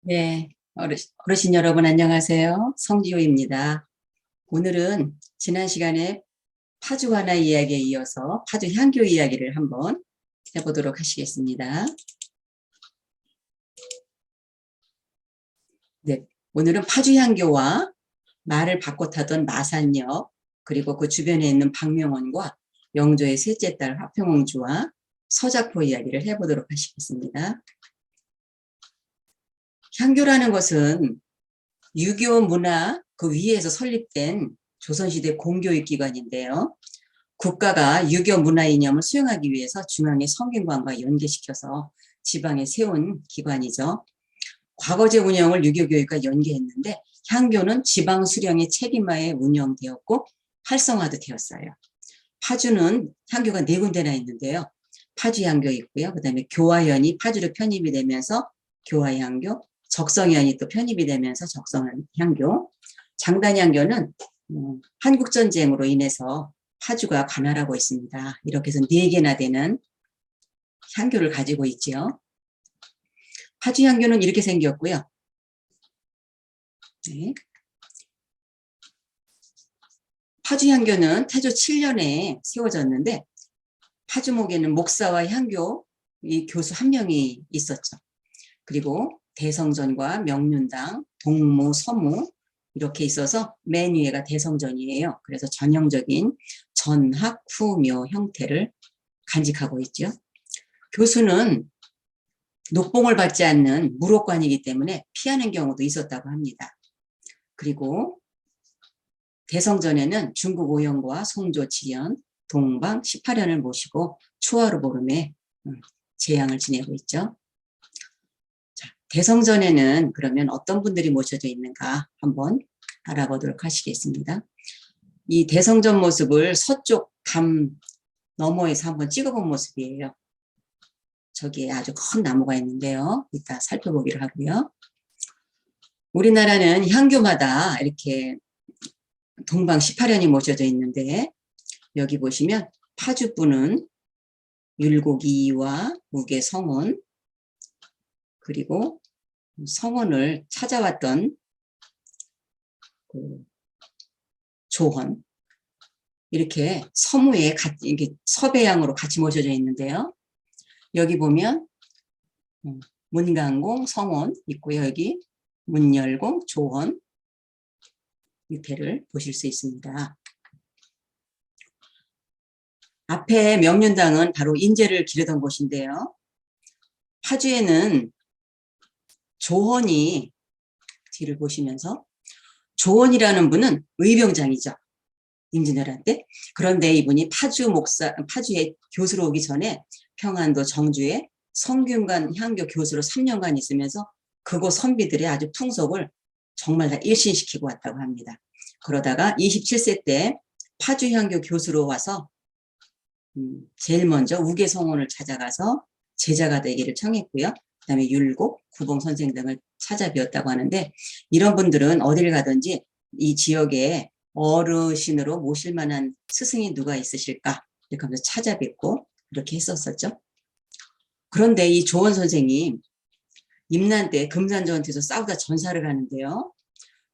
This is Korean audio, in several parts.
네, 어르신 여러분 안녕하세요. 성지효입니다. 오늘은 지난 시간에 파주 관아 이야기에 이어서 파주 향교 이야기를 한번 해보도록 하시겠습니다. 네, 오늘은 파주 향교와 말을 바꿔 타던 마산역, 그리고 그 주변에 있는 박명원과 영조의 셋째 딸 화평공주와 서작포 이야기를 해보도록 하시겠습니다. 향교라는 것은 유교 문화 그 위에서 설립된 조선시대 공교육 기관인데요. 국가가 유교 문화 이념을 수용하기 위해서 중앙의 성균관과 연계시켜서 지방에 세운 기관이죠. 과거제 운영을 유교교육과 연계했는데 향교는 지방 수령의 책임하에 운영되었고 활성화도 되었어요. 파주는 향교가 4군데나 있는데요. 파주향교 있고요. 그 다음에 교화연이 파주로 편입이 되면서 교화향교, 적성연이 또 편입이 되면서 적성향교, 장단향교는 한국전쟁으로 인해서 파주가 관할하고 있습니다. 이렇게 해서 4개나 되는 향교를 가지고 있죠. 파주향교는 이렇게 생겼고요. 네. 파주향교는 태조 7년에 세워졌는데 파주목에는 목사와 향교 이 교수 1명이 있었죠. 그리고 대성전과 명륜당, 동무, 서무 이렇게 있어서 맨 위에가 대성전이에요. 그래서 전형적인 전학, 후묘 형태를 간직하고 있죠. 교수는 녹봉을 받지 않는 무록관이기 때문에 피하는 경우도 있었다고 합니다. 그리고 대성전에는 중국 오영과 송조 7년, 동방 18년을 모시고 추하루 보름에 제양을 지내고 있죠. 자, 대성전에는 그러면 어떤 분들이 모셔져 있는가 한번 알아보도록 하시겠습니다. 이 대성전 모습을 서쪽 담 너머에서 한번 찍어본 모습이에요. 저기에 아주 큰 나무가 있는데요. 이따 살펴보기로 하고요. 우리나라는 향교마다 이렇게 동방 18년이 모셔져 있는데 여기 보시면 파주분은 율곡이와 무계 성원 그리고 성원을 찾아왔던 그 조헌 이렇게 서무에 이렇게 서배양으로 같이 모셔져 있는데요. 여기 보면 문강공 성원 있고요. 여기 문열공 조헌 밑에를 보실 수 있습니다. 앞에 명륜당은 바로 인재를 기르던 곳인데요. 파주에는 조헌이 뒤를 보시면서 조헌이라는 분은 의병장이죠. 임진왜란 때. 그런데 이분이 파주에 교수로 오기 전에 평안도 정주에 성균관 향교 교수로 3년간 있으면서 그곳 선비들의 아주 풍속을 정말 다 일신시키고 왔다고 합니다. 그러다가 27세 때 파주 향교 교수로 와서 제일 먼저 우계성원을 찾아가서 제자가 되기를 청했고요. 그 다음에 율곡, 구봉 선생 등을 찾아뵈었다고 하는데 이런 분들은 어디를 가든지 이 지역에 어르신으로 모실 만한 스승이 누가 있으실까 이렇게 하면서 찾아뵙고 이렇게 했었었죠. 그런데 이 조원 선생님 임난 때 금산전투에서 싸우다 전사를 하는데요.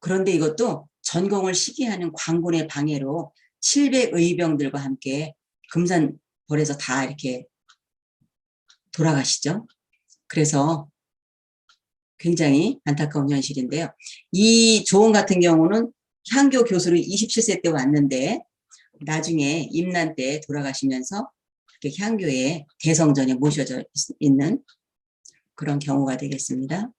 그런데 이것도 전공을 시기하는 광군의 방해로 700의병들과 함께 금산벌에서 다 이렇게 돌아가시죠. 그래서 굉장히 안타까운 현실인데요. 이 조원 같은 경우는 향교 교수로 27세 때 왔는데 나중에 임난 때 돌아가시면서 이렇게 향교의 대성전에 모셔져 있는 그런 경우가 되겠습니다.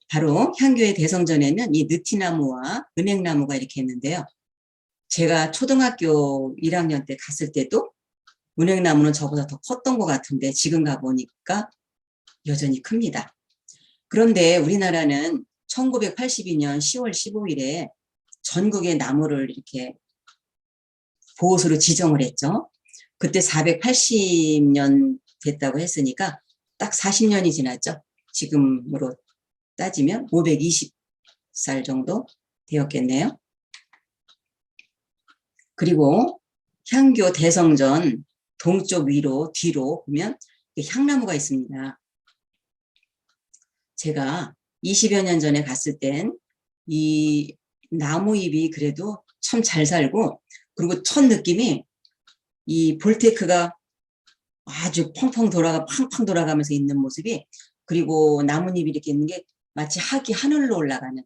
바로 향교의 대성전에는 이 느티나무와 은행나무가 이렇게 있는데요. 제가 초등학교 1학년 때 갔을 때도 은행나무는 저보다 더 컸던 것 같은데 지금 가보니까 여전히 큽니다. 그런데 우리나라는 1982년 10월 15일에 전국의 나무를 이렇게 보호수로 지정을 했죠. 그때 480년 됐다고 했으니까 딱 40년이 지났죠. 지금으로 따지면 520살 정도 되었겠네요. 그리고 향교 대성전 동쪽 위로 뒤로 보면 향나무가 있습니다. 제가 20여 년 전에 갔을 땐 이 나무잎이 그래도 참 잘 살고, 그리고 첫 느낌이 이 볼테크가 아주 펑펑 팡팡 돌아가면서 있는 모습이, 그리고 나뭇잎이 이렇게 있는 게 마치 학이 하늘로 올라가는,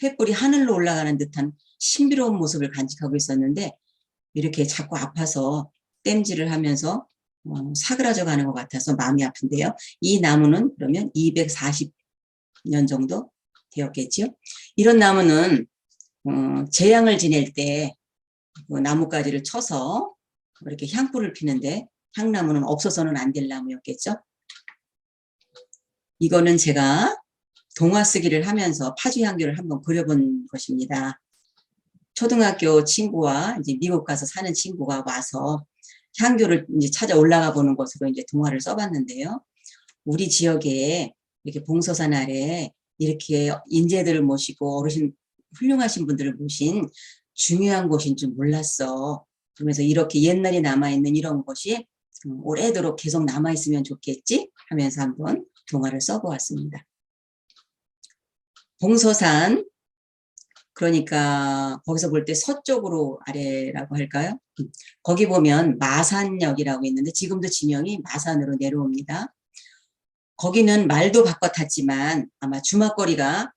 횃불이 하늘로 올라가는 듯한 신비로운 모습을 간직하고 있었는데, 이렇게 자꾸 아파서 땜질을 하면서 사그라져 가는 것 같아서 마음이 아픈데요. 이 나무는 그러면 240년 정도 되었겠죠. 이런 나무는 재앙을 지낼 때 그 나뭇가지를 쳐서 이렇게 향불을 피는데, 향나무는 없어서는 안 될 나무였겠죠. 이거는 제가 동화 쓰기를 하면서 파주 향교를 한번 그려본 것입니다. 초등학교 친구와 이제 미국 가서 사는 친구가 와서 향교를 이제 찾아 올라가 보는 것으로 이제 동화를 써봤는데요. 우리 지역에 이렇게 봉서산 아래 이렇게 인재들을 모시고 어르신 훌륭하신 분들을 모신 중요한 곳인 줄 몰랐어. 그러면서 이렇게 옛날에 남아있는 이런 것이 오래도록 계속 남아있으면 좋겠지 하면서 한번 동화를 써보았습니다. 봉서산, 그러니까 거기서 볼 때 서쪽으로 아래라고 할까요? 거기 보면 마산역이라고 있는데 지금도 지명이 마산으로 내려옵니다. 거기는 말도 바꿔 탔지만 아마 주막거리가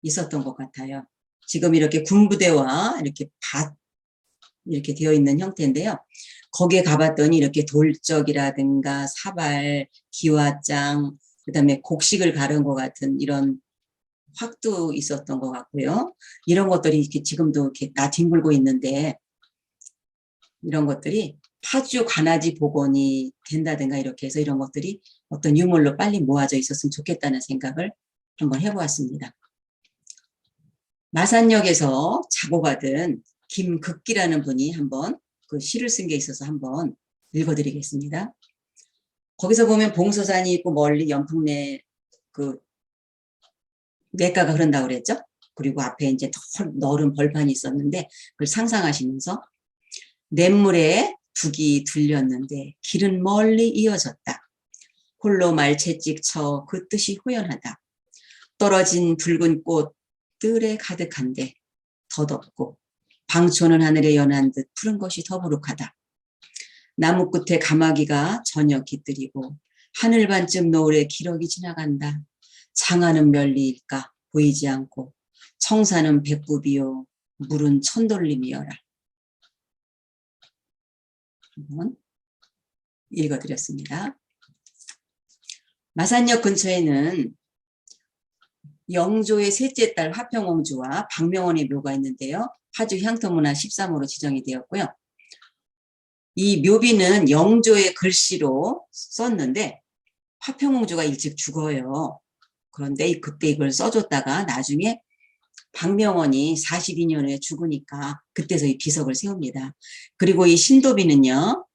있었던 것 같아요. 지금 이렇게 군부대와 이렇게 이렇게 되어 있는 형태인데요. 거기에 가봤더니 이렇게 돌적이라든가 사발, 기와장, 그다음에 곡식을 가른 것 같은 이런 확도 있었던 것 같고요. 이런 것들이 이렇게 지금도 이렇게 나 뒹굴고 있는데, 이런 것들이 파주 관아지 복원이 된다든가 이렇게 해서 이런 것들이 어떤 유물로 빨리 모아져 있었으면 좋겠다는 생각을 한번 해보았습니다. 마산역에서 자고받은 김극기라는 분이 한번 그 시를 쓴 게 있어서 한번 읽어드리겠습니다. 거기서 보면 봉서산이 있고 멀리 연풍내 그 냇가가 흐른다고 그랬죠. 그리고 앞에 이제 넓은 벌판이 있었는데 그걸 상상하시면서 냇물에 북이 들렸는데 길은 멀리 이어졌다. 홀로 말채찍 쳐 그 뜻이 호연하다. 떨어진 붉은 꽃 뜰에 가득한데 덧없고 방초는 하늘에 연한 듯 푸른 것이 더부룩하다. 나무 끝에 가마귀가 저녁 깃들이고 하늘 반쯤 노을에 기러기 지나간다. 장하는 멸리일까 보이지 않고 청사는 백부비요 물은 천돌림이여라. 한번 읽어드렸습니다. 마산역 근처에는 영조의 셋째 딸 화평옹주와 박명원의 묘가 있는데요. 파주 향토문화 13호로 지정이 되었고요. 이 묘비는 영조의 글씨로 썼는데 화평옹주가 일찍 죽어요. 그런데 그때 이걸 써줬다가 나중에 박명원이 42년 후에 죽으니까 그때서 이 비석을 세웁니다. 그리고 이 신도비는요,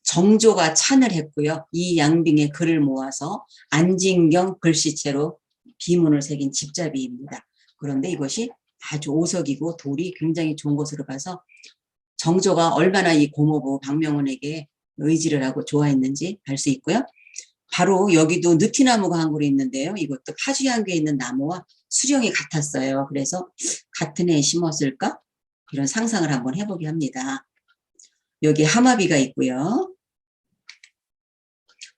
정조가 찬을 했고요. 이 양빙의 글을 모아서 안진경 글씨체로 비문을 새긴 집자비입니다. 그런데 이것이 아주 오석이고 돌이 굉장히 좋은 것으로 봐서 정조가 얼마나 이 고모부 박명원에게 의지를 하고 좋아했는지 알 수 있고요. 바로 여기도 느티나무가 한 그루 있는데요. 이것도 파주향교에 있는 나무와 수령이 같았어요. 그래서 같은 해에 심었을까? 이런 상상을 한번 해보게 합니다. 여기 하마비가 있고요.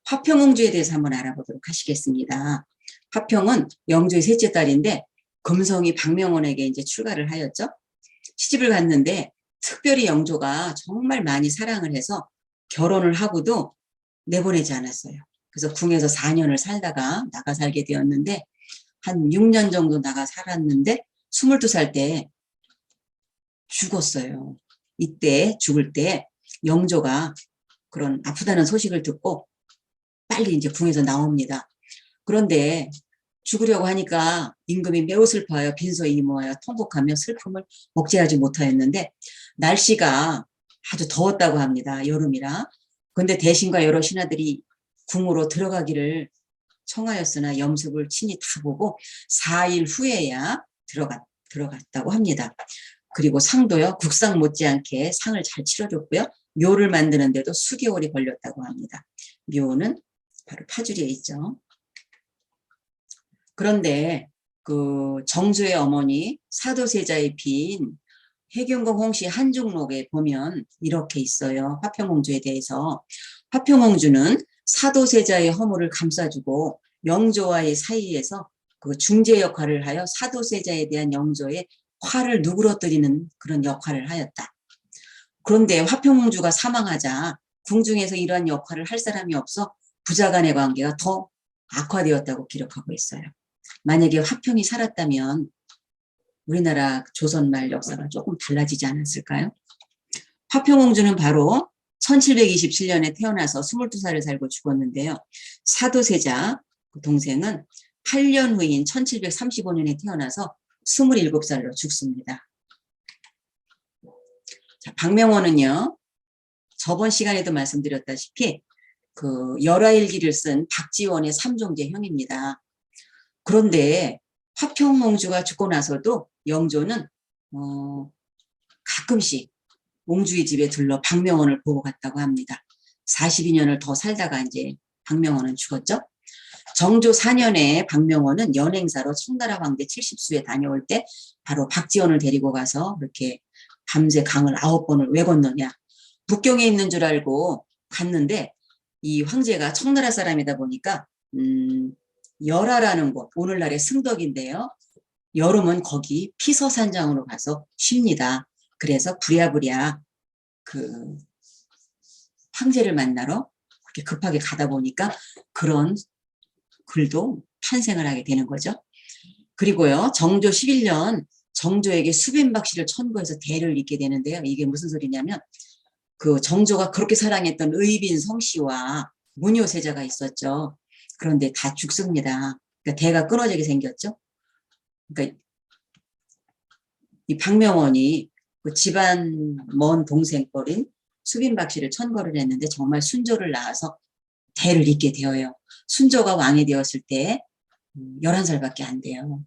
화평옹주에 대해서 한번 알아보도록 하시겠습니다. 화평은 영조의 셋째 딸인데 금성이 박명원에게 이제 출가를 하였죠. 시집을 갔는데 특별히 영조가 정말 많이 사랑을 해서 결혼을 하고도 내보내지 않았어요. 그래서 궁에서 4년을 살다가 나가 살게 되었는데 한 6년 정도 나가 살았는데 22살 때 죽었어요. 이때 죽을 때 영조가 그런 아프다는 소식을 듣고 빨리 이제 궁에서 나옵니다. 그런데 죽으려고 하니까 임금이 매우 슬퍼하여 빈소에 이모하여 통곡하며 슬픔을 억제하지 못하였는데 날씨가 아주 더웠다고 합니다. 여름이라. 그런데 대신과 여러 신하들이 궁으로 들어가기를 청하였으나 염습을 친히 다 보고 4일 후에야 들어갔다고 합니다. 그리고 상도요, 국상 못지않게 상을 잘 치러줬고요. 묘를 만드는데도 수개월이 걸렸다고 합니다. 묘는 바로 파주리에 있죠. 그런데 그 정조의 어머니 사도세자의 빈 해경궁 홍씨 한중록에 보면 이렇게 있어요. 화평공주에 대해서. 화평공주는 사도세자의 허물을 감싸주고 영조와의 사이에서 그 중재 역할을 하여 사도세자에 대한 영조의 화를 누그러뜨리는 그런 역할을 하였다. 그런데 화평공주가 사망하자 궁중에서 이러한 역할을 할 사람이 없어 부자간의 관계가 더 악화되었다고 기록하고 있어요. 만약에 화평이 살았다면 우리나라 조선말 역사가 조금 달라지지 않았을까요? 화평공주는 바로 1727년에 태어나서 22살을 살고 죽었는데요. 사도세자 그 동생은 8년 후인 1735년에 태어나서 27살로 죽습니다. 자, 박명호는요. 저번 시간에도 말씀드렸다시피 그 열화일기를 쓴 박지원의 삼종제 형입니다. 그런데 화평공주가 죽고 나서도 영조는 가끔씩 옹주의 집에 들러 박명원을 보고 갔다고 합니다. 42년을 더 살다가 이제 박명원은 죽었죠. 정조 4년에 박명원은 연행사로 청나라 황제 70수에 다녀올 때 바로 박지원을 데리고 가서 이렇게 밤새 강을 9번을 왜 건너냐. 북경에 있는 줄 알고 갔는데 이 황제가 청나라 사람이다 보니까 열하라는 곳, 오늘날의 승덕인데요. 여름은 거기 피서산장으로 가서 쉽니다. 그래서 부랴부랴 그 황제를 만나러 그렇게 급하게 가다 보니까 그런 글도 탄생을 하게 되는 거죠. 그리고요, 정조 11년 정조에게 수빈박씨를 천거해서 대를 잇게 되는데요. 이게 무슨 소리냐면 그 정조가 그렇게 사랑했던 의빈 성씨와 문효세자가 있었죠. 그런데 다 죽습니다. 그러니까 대가 끊어지게 생겼죠. 그러니까 이 박명원이 그 집안 먼 동생뻘인 수빈박씨를 천거를 했는데 정말 순조를 낳아서 대를 잇게 되어요. 순조가 왕이 되었을 때 11살밖에 안 돼요.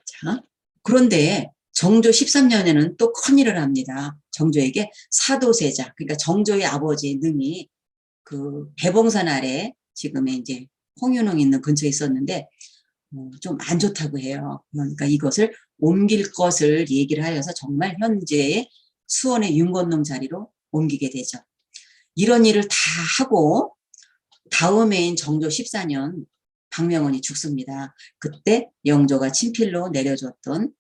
자, 그런데 정조 13년에는 또 큰일을 합니다. 정조에게 사도세자, 그러니까 정조의 아버지 능이 그 배봉산 아래 지금의 이제 홍윤홍 있는 근처에 있었는데 좀 안 좋다고 해요. 그러니까 이것을 옮길 것을 얘기를 하여서 정말 현재의 수원의 윤건농 자리로 옮기게 되죠. 이런 일을 다 하고 다음해인 정조 14년 박명원이 죽습니다. 그때 영조가 친필로 내려줬던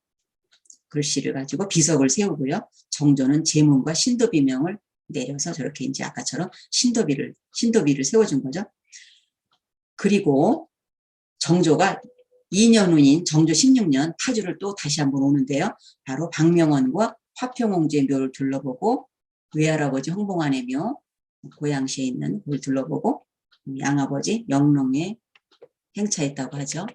글씨를 가지고 비석을 세우고요. 정조는 제문과 신도비명을 내려서 저렇게 이제 아까처럼 신도비를 세워준 거죠. 그리고 정조가 2년 후인 정조 16년 파주를 또 다시 한번 오는데요. 바로 박명원과 화평공주의 묘를 둘러보고 외할아버지 홍봉안의 묘, 고양시에 있는 걸 둘러보고 양아버지 영롱에 행차했다고 하죠.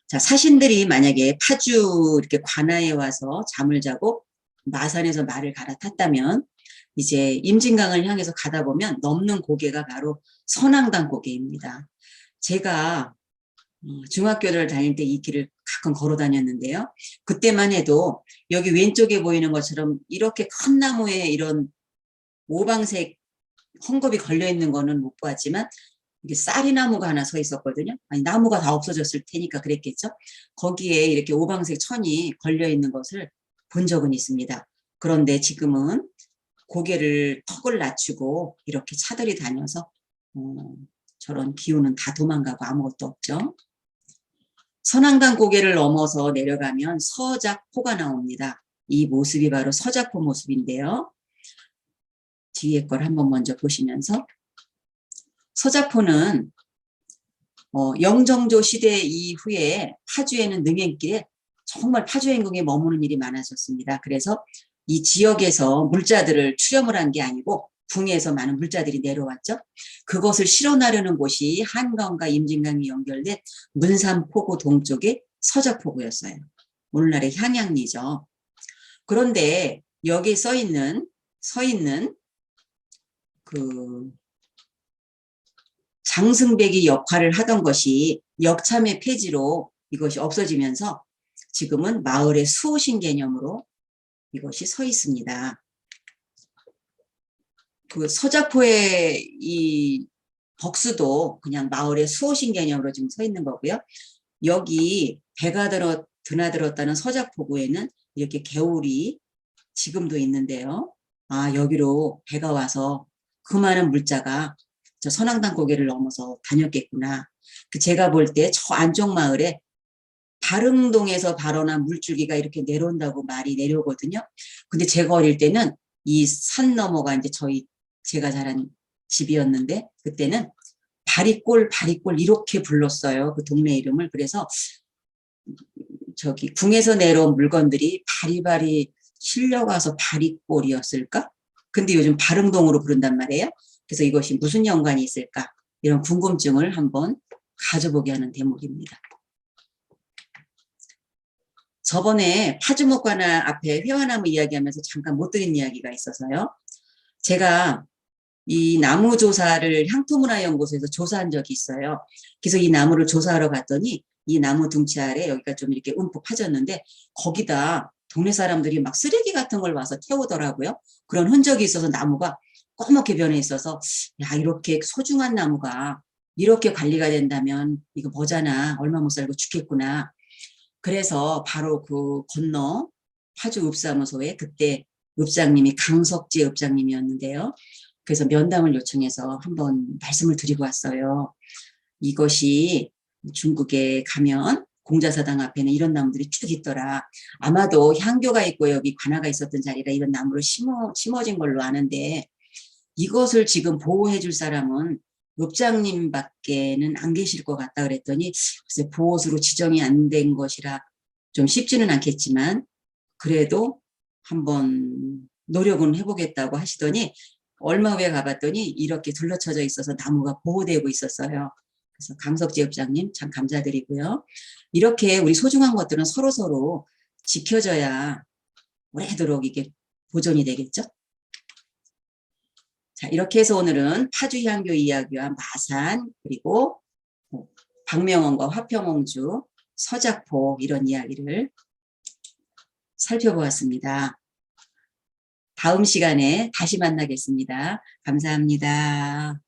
자, 사신들이 만약에 파주 이렇게 관아에 와서 잠을 자고 마산에서 말을 갈아탔다면 이제 임진강을 향해서 가다 보면 넘는 고개가 바로 선앙당 고개입니다. 제가 중학교를 다닐 때 이 길을 가끔 걸어 다녔는데요. 그때만 해도 여기 왼쪽에 보이는 것처럼 이렇게 큰 나무에 이런 오방색 헝겊이 걸려 있는 거는 못 봤지만 이게 쌀이나무가 하나 서 있었거든요. 아니, 나무가 다 없어졌을 테니까 그랬겠죠. 거기에 이렇게 오방색 천이 걸려 있는 것을 본 적은 있습니다. 그런데 지금은 고개를 턱을 낮추고 이렇게 차들이 다녀서 저런 기운은 다 도망가고 아무것도 없죠. 선앙당 고개를 넘어서 내려가면 서작포가 나옵니다. 이 모습이 바로 서작포 모습인데요. 뒤에 걸 한번 먼저 보시면서 서작포는 영정조 시대 이후에 파주에는 능행길에 정말 파주행궁에 머무는 일이 많아졌습니다. 그래서 이 지역에서 물자들을 출염을 한 게 아니고 궁에서 많은 물자들이 내려왔죠. 그것을 실어나르는 곳이 한강과 임진강이 연결된 문산포구 동쪽의 서작포구였어요. 오늘날의 향양리죠. 그런데 여기 서 있는 그 장승백이 역할을 하던 것이 역참의 폐지로 이것이 없어지면서 지금은 마을의 수호신 개념으로 이것이 서 있습니다. 그 서작포의 이 벅수도 그냥 마을의 수호신 개념으로 지금 서 있는 거고요. 여기 배가 드나들었다는 서작포구에는 이렇게 개울이 지금도 있는데요. 아, 여기로 배가 와서 그 많은 물자가 저 선앙당 고개를 넘어서 다녔겠구나. 제가 볼 때 저 안쪽 마을에 바릉동에서 발원한 물줄기가 이렇게 내려온다고 말이 내려오거든요. 근데 제가 어릴 때는 이 산 너머가 이제 제가 자란 집이었는데 그때는 바리골 이렇게 불렀어요. 그 동네 이름을. 그래서 저기 궁에서 내려온 물건들이 바리바리 실려가서 바리골이었을까? 근데 요즘 바릉동으로 부른단 말이에요. 그래서 이것이 무슨 연관이 있을까? 이런 궁금증을 한번 가져보게 하는 대목입니다. 저번에 파주목관아 앞에 회화나무 이야기하면서 잠깐 못 드린 이야기가 있어서요. 제가 이 나무 조사를 향토문화연구소에서 조사한 적이 있어요. 그래서 이 나무를 조사하러 갔더니 이 나무 둥치 아래 여기가 좀 이렇게 움푹 파졌는데 거기다 동네 사람들이 막 쓰레기 같은 걸 와서 태우더라고요. 그런 흔적이 있어서 나무가 꺼멓게 변해 있어서 야, 이렇게 소중한 나무가 이렇게 관리가 된다면 이거 뭐잖아. 얼마 못 살고 죽겠구나. 그래서 바로 그 건너 파주 읍사무소에 그때 읍장님이 강석재 읍장님이었는데요. 그래서 면담을 요청해서 한번 말씀을 드리고 왔어요. 이것이 중국에 가면 공자사당 앞에는 이런 나무들이 쭉 있더라. 아마도 향교가 있고 여기 관아가 있었던 자리라 이런 나무를 심어진 걸로 아는데 이것을 지금 보호해 줄 사람은 읍장님밖에는 안 계실 것 같다 그랬더니 글쎄 보호수로 지정이 안 된 것이라 좀 쉽지는 않겠지만 그래도 한번 노력은 해보겠다고 하시더니 얼마 후에 가봤더니 이렇게 둘러쳐져 있어서 나무가 보호되고 있었어요. 그래서 강석재 읍장님 참 감사드리고요. 이렇게 우리 소중한 것들은 서로서로 지켜져야 오래도록 이게 보존이 되겠죠. 자, 이렇게 해서 오늘은 파주향교 이야기와 마산 그리고 박명원과 화평옹주, 서작포 이런 이야기를 살펴보았습니다. 다음 시간에 다시 만나겠습니다. 감사합니다.